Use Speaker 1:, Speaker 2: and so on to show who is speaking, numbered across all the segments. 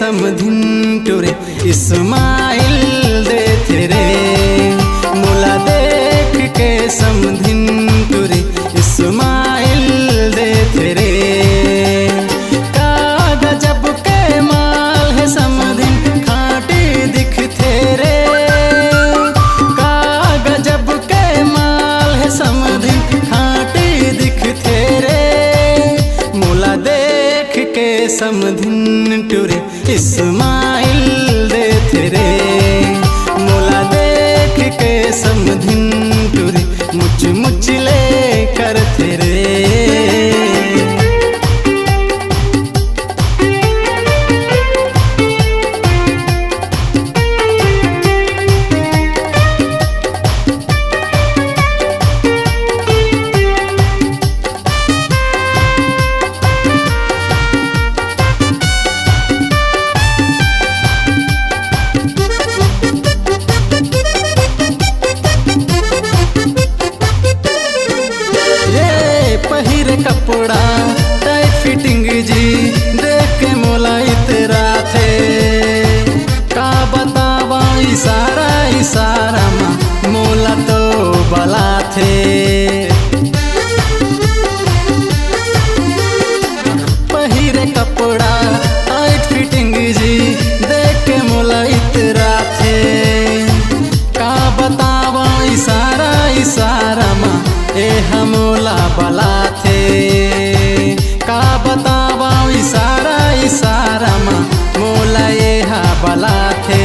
Speaker 1: समधिन टुरे इस्माइल देते रे। मोला देख के समधिन टुरे इस्माइल देते रे। का गजब के माल है समधिन खाटी दिखते रे। का गजब के माल है समधिन खाटी दिखते रे। मोला देख के समधिन टुरे इस्माइल देते रे। मोला देख के समधिन टुरे मुच मुच ले करते रे। पहिरे कपड़ा टाइट फिटिंग जी देख के मोला इतरा थे। का बतावा इशारा इशारा में मोला तो बला थे। पहिरे कपड़ा टाइट फिटिंग जी देख के मोला इतरा थे। का बतावा इशारा इशारा में ए हमोला बला थे। का बतावा इशारा इशारा में मोला ये बला थे।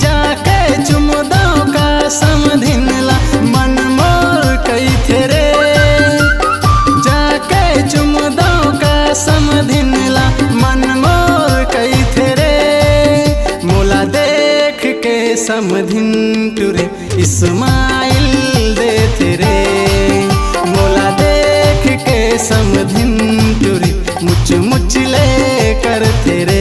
Speaker 1: जाके चुमदो का समधिन ला मन मोर कई थे रे। जाके चुमदो का समधिन ला मन मोर कई थे रे। मोला देख के समधिन टुरे इस्माइल देते रे। मोला देख के समधिन टुरे मुच मुच ले करते रे।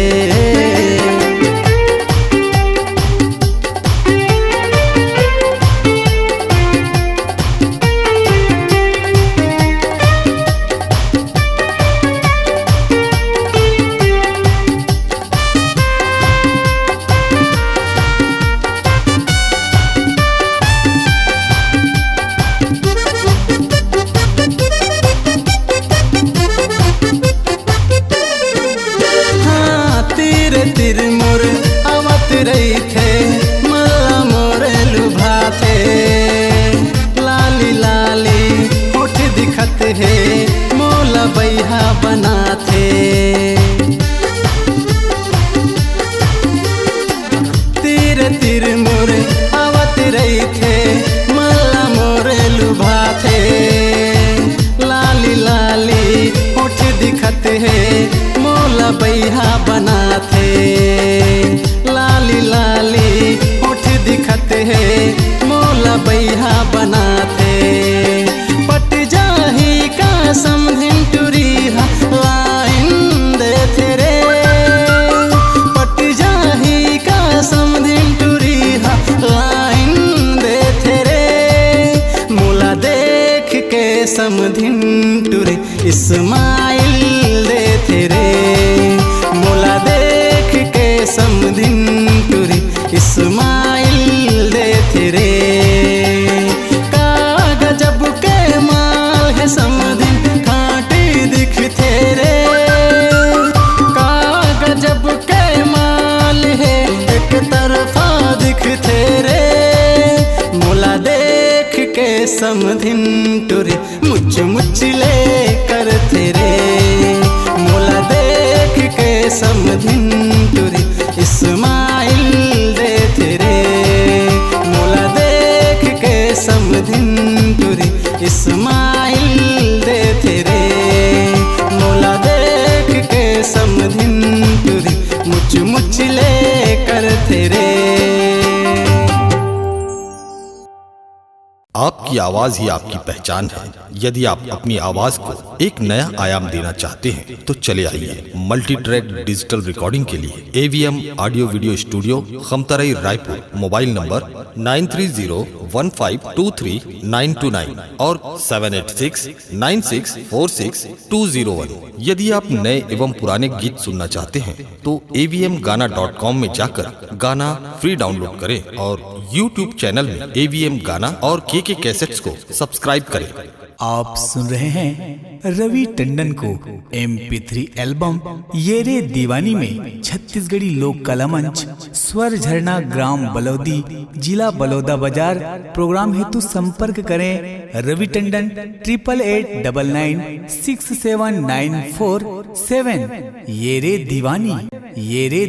Speaker 1: तिर मोर आवत रही थे मला मोर लुभा थे। लाली लाली होठ दिखत है मोला बैहा बना थे। तिर तिर मोर आवत रही थे मला मोर लुभा थे। लाली लाली होठ दिखत है मोला बैहा बना थे। लाली लाली होठ दिखत है मोला बैहा बना थे। पट जाही का समधिन टुरी लाइन देते रे। पट जाही का समधिन टुरी लाइन देते रे। मोला देख के समधिन टुरे इस्माइल देते रे। मोला देख के समधिन टुरे इस्माइल देते रे। का गजब के माल है समधिन खाटी दिखते रे। का गजब के माल है एक तरफा दिखते रे। मोला देख के समधिन टुरे मुच मुच ले करते रे। मोला देख के समधिन टुरे इस्माइल देते रे। मोला देख के समधिन टुरे इस्माइल देते रे। मोला देख के समधिन टुरे मुच मुच ले करते रे।
Speaker 2: आपकी आवाज ही आपकी पहचान है। यदि आप अपनी आवाज को एक नया आयाम देना चाहते हैं तो चले आइए मल्टी ट्रैक डिजिटल रिकॉर्डिंग के लिए AVM audio video studio Khamtarai Raipur. Mobile number 9301523929 और 7869646201। यदि आप नए एवं पुराने गीत सुनना चाहते हैं तो avmgana.com में जाकर गाना फ्री डाउनलोड करें और YouTube चैनल में AVM गाना और KK कैसेट्स को सब्सक्राइब करें।
Speaker 3: आप सुन रहे हैं रवि टंडन को MP3 एल्बम ये रे दीवानी में छत्तीसगढ़ी लोक कला मंच स्वर झरना ग्राम बलौदी जिला बलौदा बाजार। प्रोग्राम हेतु संपर्क करें रवि टंडन 8889967947। ये रे दीवानी, ये रे